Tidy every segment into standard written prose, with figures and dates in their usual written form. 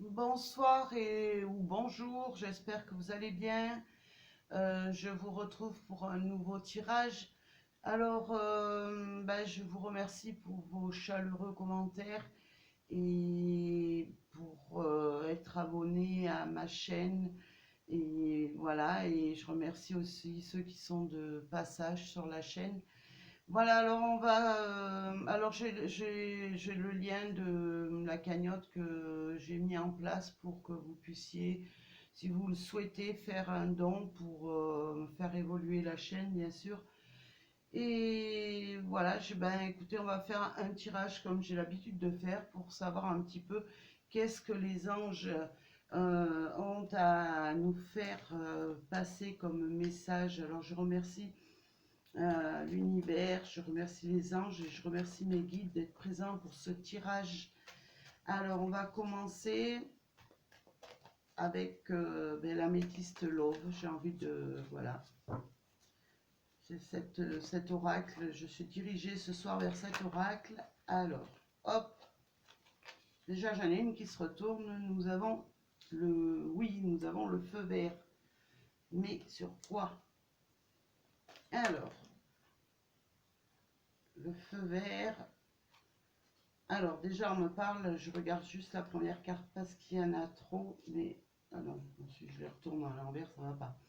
Bonsoir ou bonjour, j'espère que vous allez bien. Je vous retrouve pour un nouveau tirage. Alors, je vous remercie pour vos chaleureux commentaires et pour être abonné à ma chaîne. Et voilà, et je remercie aussi ceux qui sont de passage sur la chaîne. Voilà, alors alors j'ai le lien de la cagnotte que j'ai mis en place pour que vous puissiez, si vous le souhaitez, faire un don pour faire évoluer la chaîne, bien sûr. Et voilà, écoutez, on va faire un tirage comme j'ai l'habitude de faire pour savoir un petit peu qu'est-ce que les anges ont à nous faire passer comme message. Alors je remercie l'univers, je remercie les anges et je remercie mes guides d'être présents pour ce tirage. Alors, on va commencer avec l'améthyste Love. J'ai envie de... Voilà. C'est cet oracle. Je suis dirigée ce soir vers cet oracle. Alors, hop. Déjà, j'en ai une qui se retourne. Nous avons Oui, nous avons le feu vert. Mais sur quoi? Alors, le feu vert. Alors, déjà, on me parle, je regarde juste la première carte parce qu'il y en a trop, mais... Ah non, ensuite je les retourne à l'envers, ça va pas.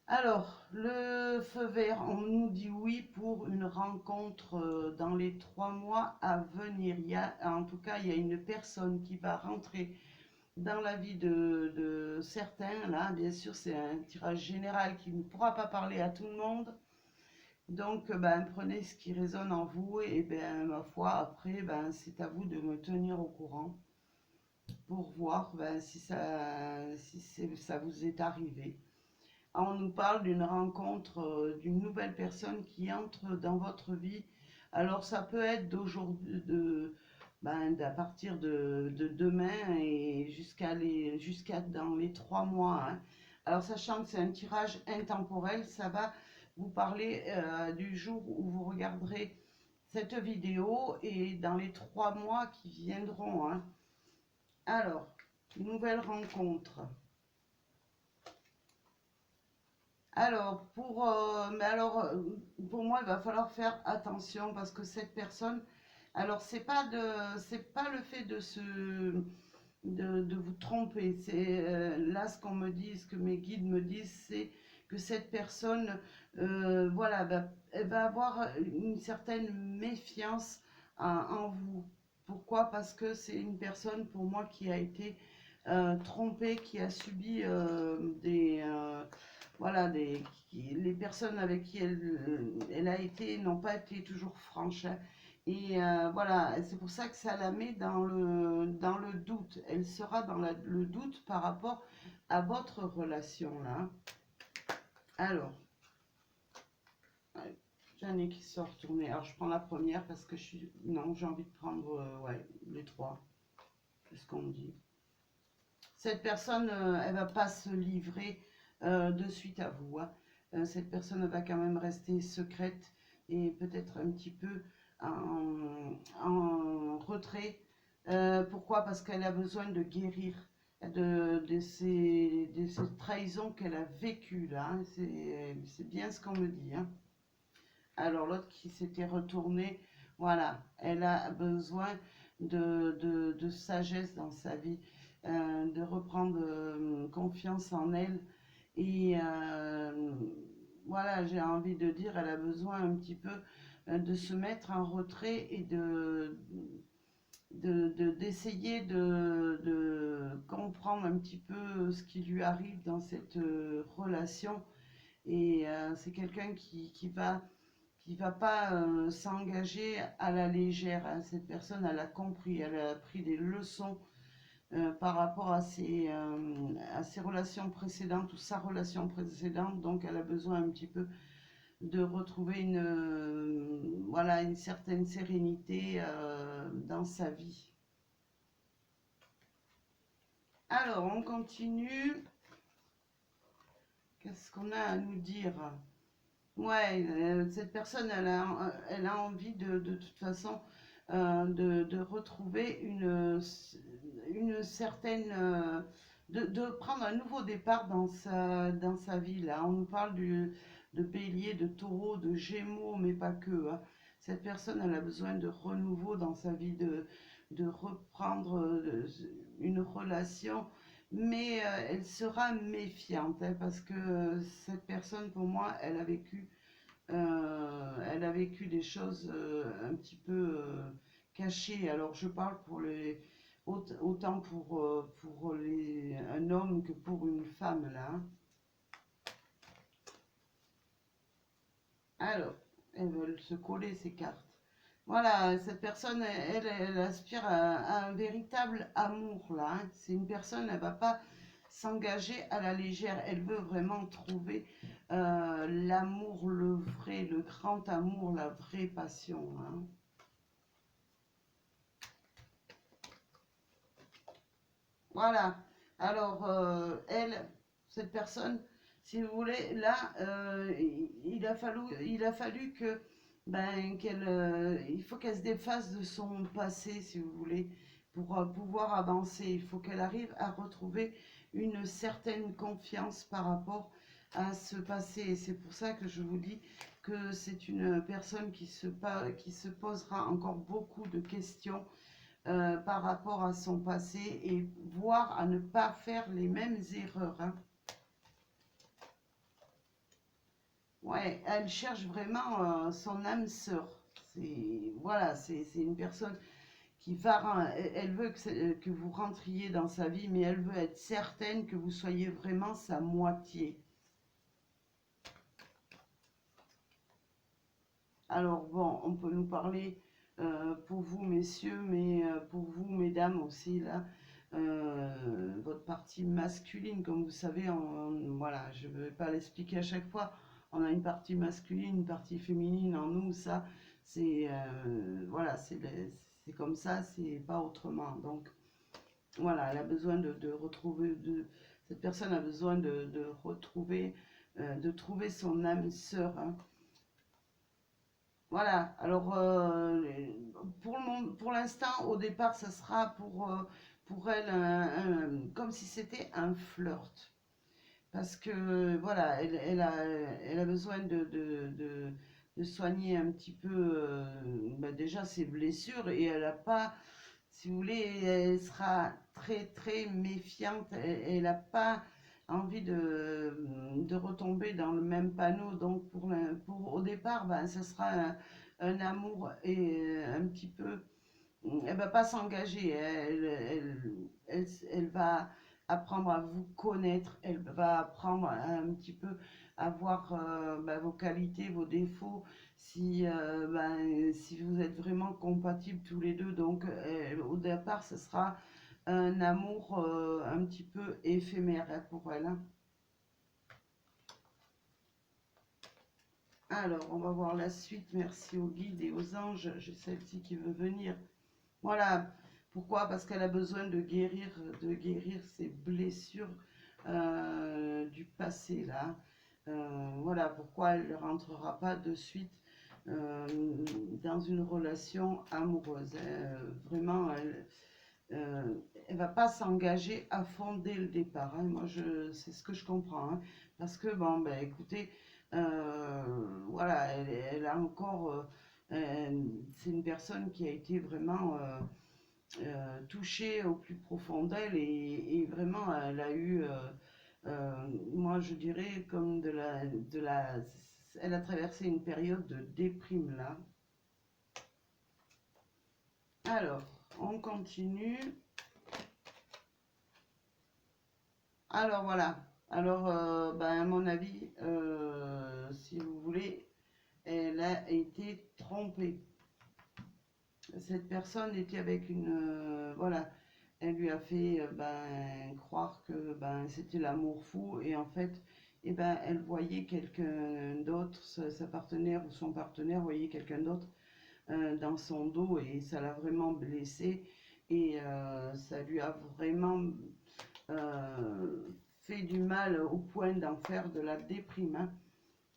Alors, le feu vert, on nous dit oui pour une rencontre dans les 3 mois à venir. En tout cas, il y a une personne qui va rentrer dans la vie de certains. Là, bien sûr, c'est un tirage général qui ne pourra pas parler à tout le monde. Donc, prenez ce qui résonne en vous et ma foi, après, c'est à vous de me tenir au courant pour voir si ça vous est arrivé. On nous parle d'une rencontre, d'une nouvelle personne qui entre dans votre vie. Alors, ça peut être d'aujourd'hui, à partir de demain et jusqu'à dans les 3 mois, hein. Alors, sachant que c'est un tirage intemporel, ça va vous parler du jour où vous regarderez cette vidéo et dans les 3 mois qui viendront, hein. Alors, nouvelle rencontre. Alors, pour moi, il va falloir faire attention parce que cette personne, alors c'est pas le fait de vous tromper. C'est là ce qu'on me dit, ce que mes guides me disent, c'est que cette personne, voilà, elle va avoir une certaine méfiance en vous. Pourquoi? Parce que c'est une personne pour moi qui a été trompée, qui a subi voilà, les personnes avec qui elle a été n'ont pas été toujours franches, hein. Et voilà, c'est pour ça que ça la met dans le doute. Elle sera dans le doute par rapport à votre relation là. Alors, ouais, j'en ai qui sont retournés. Alors, je prends la première parce que je suis. Non, j'ai envie de prendre ouais, les trois. C'est ce qu'on me dit. Cette personne, elle va pas se livrer de suite à vous, hein. Cette personne va quand même rester secrète et peut-être un petit peu en retrait. Pourquoi? Parce qu'elle a besoin de guérir de ces trahisons qu'elle a vécues là, hein. C'est bien ce qu'on me dit, hein. Alors l'autre qui s'était retournée, voilà, elle a besoin de sagesse dans sa vie, de reprendre confiance en elle. Et voilà, j'ai envie de dire, elle a besoin un petit peu de se mettre en retrait et d'essayer de comprendre un petit peu ce qui lui arrive dans cette relation. Et c'est quelqu'un qui va pas s'engager à la légère, hein. Cette personne, elle a compris, elle a pris des leçons par rapport à ses relations précédentes ou sa relation précédente, donc elle a besoin un petit peu de retrouver voilà, une certaine sérénité dans sa vie. Alors, on continue. Qu'est-ce qu'on a à nous dire? Ouais, cette personne, elle a envie de toute façon de retrouver une une certaine... de prendre un nouveau départ dans sa vie, là. On nous parle de bélier, de taureau, de gémeaux, mais pas que, hein. Cette personne, elle a besoin de renouveau dans sa vie, de reprendre une relation, mais elle sera méfiante, hein, parce que cette personne, pour moi, elle a vécu des choses un petit peu cachées. Alors, je parle pour autant pour un homme que pour une femme, là, hein. Alors, elles veulent se coller ces cartes. Voilà, cette personne, elle aspire à un véritable amour, là, hein. C'est une personne, elle va pas s'engager à la légère. Elle veut vraiment trouver l'amour, le vrai, le grand amour, la vraie passion, hein. Voilà. Alors, elle, cette personne, si vous voulez, là, il a fallu que, ben, il faut qu'elle se défasse de son passé, si vous voulez, pour pouvoir avancer. Il faut qu'elle arrive à retrouver une certaine confiance par rapport à ce passé. Et c'est pour ça que je vous dis que c'est une personne qui se posera encore beaucoup de questions par rapport à son passé et voir à ne pas faire les mêmes erreurs, hein. Ouais, elle cherche vraiment son âme sœur. Voilà, c'est une personne qui va, elle veut que vous rentriez dans sa vie, mais elle veut être certaine que vous soyez vraiment sa moitié. Alors bon, on peut nous parler pour vous messieurs, mais pour vous mesdames aussi là, votre partie masculine, comme vous savez, voilà, je ne vais pas l'expliquer à chaque fois. On a une partie masculine, une partie féminine en nous, ça, c'est voilà, c'est comme ça, c'est pas autrement. Donc voilà, elle a besoin de retrouver, cette personne a besoin de retrouver, de trouver son âme sœur, hein. Voilà, alors pour l'instant, au départ, ça sera pour elle comme si c'était un flirt. Parce que voilà, elle a besoin de soigner un petit peu bah, déjà ses blessures et elle n'a pas, si vous voulez, elle sera très très méfiante. Elle n'a pas envie de retomber dans le même panneau. Donc au départ, ben, ce sera un amour et un petit peu. Elle va pas s'engager. Elle va apprendre à vous connaître. Elle va apprendre un petit peu à voir ben, vos qualités, vos défauts. Si vous êtes vraiment compatibles tous les deux. Donc au départ, ce sera un amour un petit peu éphémère, hein, pour elle, hein. Alors, on va voir la suite. Merci aux guides et aux anges. J'ai celle-ci qui veut venir. Voilà. Pourquoi? Parce qu'elle a besoin de guérir ses blessures du passé, là. Voilà pourquoi elle ne rentrera pas de suite euh, dans une relation amoureuse, hein. Vraiment, elle va pas s'engager à fond dès le départ, hein. Moi, c'est ce que je comprends, hein. Parce que, bon, ben, écoutez, voilà, elle a encore... c'est une personne qui a été vraiment touchée au plus profond d'elle et vraiment, elle a eu... moi, je dirais comme elle a traversé une période de déprime, là. Alors, on continue. Alors voilà. Alors, ben, à mon avis, si vous voulez, elle a été trompée. Cette personne était avec une... voilà, elle lui a fait ben, croire que ben, c'était l'amour fou et en fait, eh ben, elle voyait quelqu'un d'autre, sa partenaire ou son partenaire voyait quelqu'un d'autre dans son dos et ça l'a vraiment blessée et ça lui a vraiment fait du mal au point d'en faire de la déprime, hein.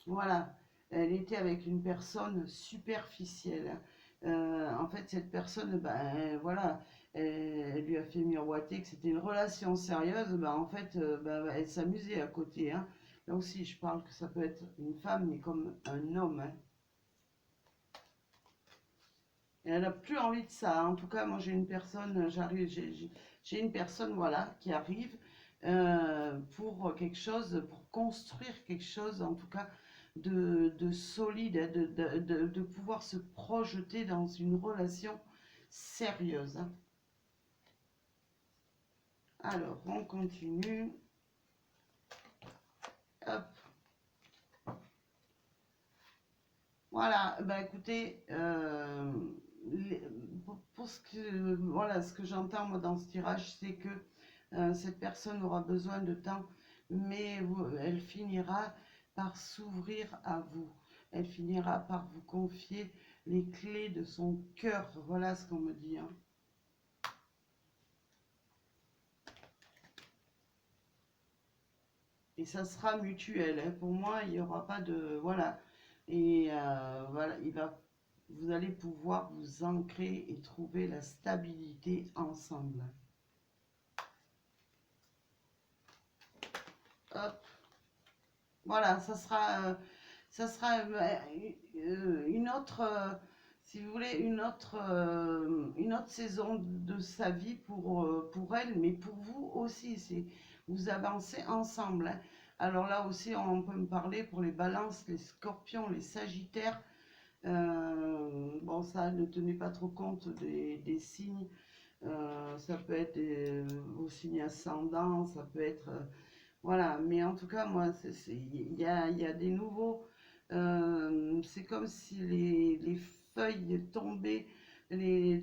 Voilà, elle était avec une personne superficielle, hein. En fait, cette personne, ben voilà, elle lui a fait miroiter que c'était une relation sérieuse, bah, en fait, elle s'amusait à côté. Hein. Là aussi, je parle que ça peut être une femme, mais comme un homme. Hein. Et elle n'a plus envie de ça. Hein. En tout cas, moi, j'ai une personne, j'ai une personne, voilà, qui arrive pour quelque chose, pour construire quelque chose, en tout cas, de solide, hein, de pouvoir se projeter dans une relation sérieuse. Hein. Alors, on continue. Hop. Voilà, bah écoutez, pour ce que, voilà, ce que j'entends moi dans ce tirage, c'est que cette personne aura besoin de temps, mais elle finira par s'ouvrir à vous. Elle finira par vous confier les clés de son cœur. Voilà ce qu'on me dit. Hein. Et ça sera mutuel. Hein. Pour moi, il n'y aura pas de... Voilà. Et voilà, vous allez pouvoir vous ancrer et trouver la stabilité ensemble. Hop. Voilà, ça sera une autre, si vous voulez, une autre saison de sa vie pour elle, mais pour vous aussi. Vous avancez ensemble. Hein. Alors là aussi, on peut me parler pour les balances, les scorpions, les sagittaires. Bon, ça, ne tenez pas trop compte des signes. Ça peut être vos signes ascendants, ça peut être... voilà, mais en tout cas, moi, il y a des nouveaux... c'est comme si les feuilles tombaient,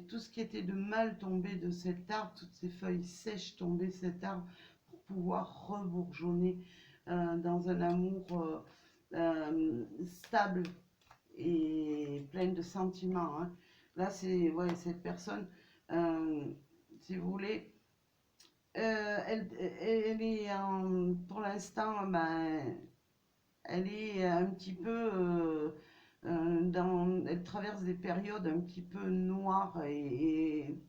tout ce qui était de mal tombait de cet arbre, toutes ces feuilles sèches tombaient de cet arbre pour pouvoir rebourgeonner dans un amour stable et pleine de sentiments. Hein. Là, c'est ouais, cette personne, euh, si vous voulez, elle est pour l'instant, ben, elle est un petit peu elle traverse des périodes un petit peu noires et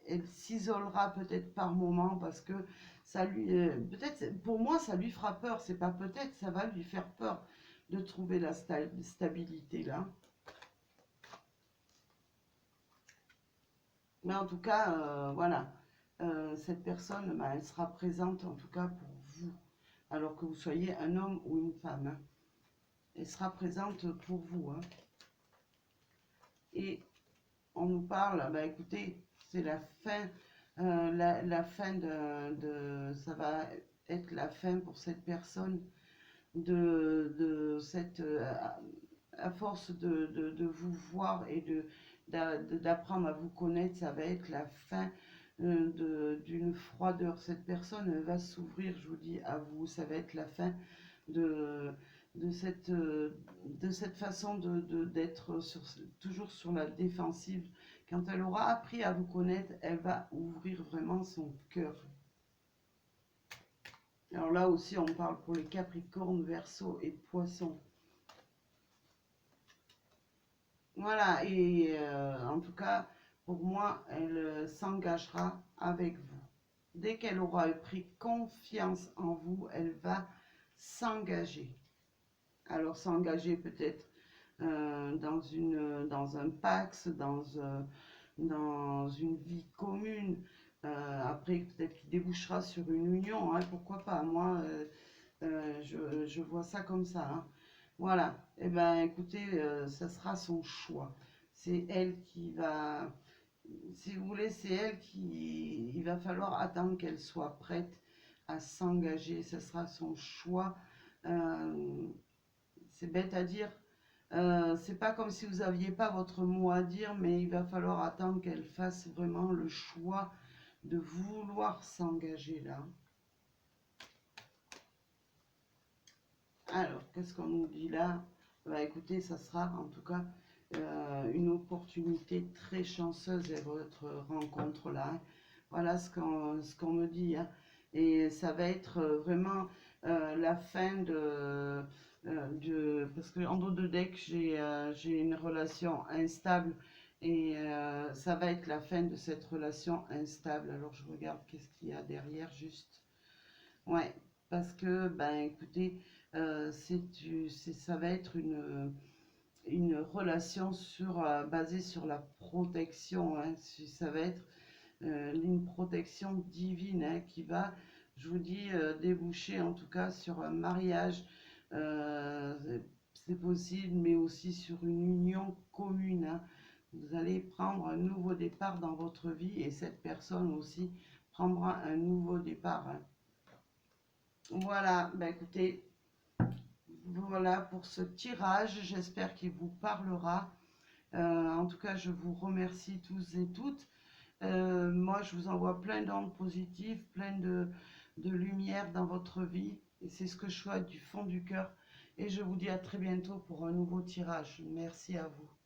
elle s'isolera peut-être par moments parce que ça lui, peut-être, pour moi, ça lui fera peur. C'est pas peut-être, ça va lui faire peur de trouver la stabilité là. Mais en tout cas, voilà, cette personne, ben, elle sera présente en tout cas pour vous, alors que vous soyez un homme ou une femme. Hein. Elle sera présente pour vous. Hein. Et on nous parle, bah écoutez, c'est la fin, la fin ça va être la fin pour cette personne de cette, à force de vous voir et d'apprendre à vous connaître, ça va être la fin d'une froideur. Cette personne va s'ouvrir, je vous dis, à vous. Ça va être la fin de, de cette façon d'être toujours sur la défensive. Quand elle aura appris à vous connaître, elle va ouvrir vraiment son cœur. Alors là aussi, on parle pour les Capricornes, Verseaux et Poissons. Voilà, et en tout cas, pour moi, elle s'engagera avec vous. Dès qu'elle aura pris confiance en vous, elle va s'engager. Alors s'engager peut-être dans un pax, dans une vie commune. Après, peut-être qu'il débouchera sur une union, hein, pourquoi pas. Moi, je vois ça comme ça. Hein. Voilà. Eh bien, écoutez, ça sera son choix. C'est elle qui va... Si vous voulez, c'est elle qui... Il va falloir attendre qu'elle soit prête à s'engager. Ce sera son choix. C'est bête à dire. C'est pas comme si vous n'aviez pas votre mot à dire, mais il va falloir attendre qu'elle fasse vraiment le choix de vouloir s'engager là. Alors, qu'est-ce qu'on nous dit là? Bah écoutez, ça sera en tout cas une opportunité très chanceuse et votre rencontre là. Hein. Voilà ce qu'on me dit. Hein. Et ça va être vraiment la fin parce que en dos de deck, j'ai une relation instable Et ça va être la fin de cette relation instable. Alors je regarde qu'est-ce qu'il y a derrière juste. Ouais, parce que, ben écoutez, ça va être une relation basée sur la protection, hein. Ça va être une protection divine, hein, qui va, je vous dis, déboucher en tout cas sur un mariage. C'est possible, mais aussi sur une union commune, hein. Vous allez prendre un nouveau départ dans votre vie et cette personne aussi prendra un nouveau départ, hein. Voilà, ben écoutez, voilà pour ce tirage. J'espère qu'il vous parlera. En tout cas, je vous remercie tous et toutes. Moi, je vous envoie plein d'ondes positives, plein de lumière dans votre vie. Et c'est ce que je souhaite du fond du cœur. Et je vous dis à très bientôt pour un nouveau tirage. Merci à vous.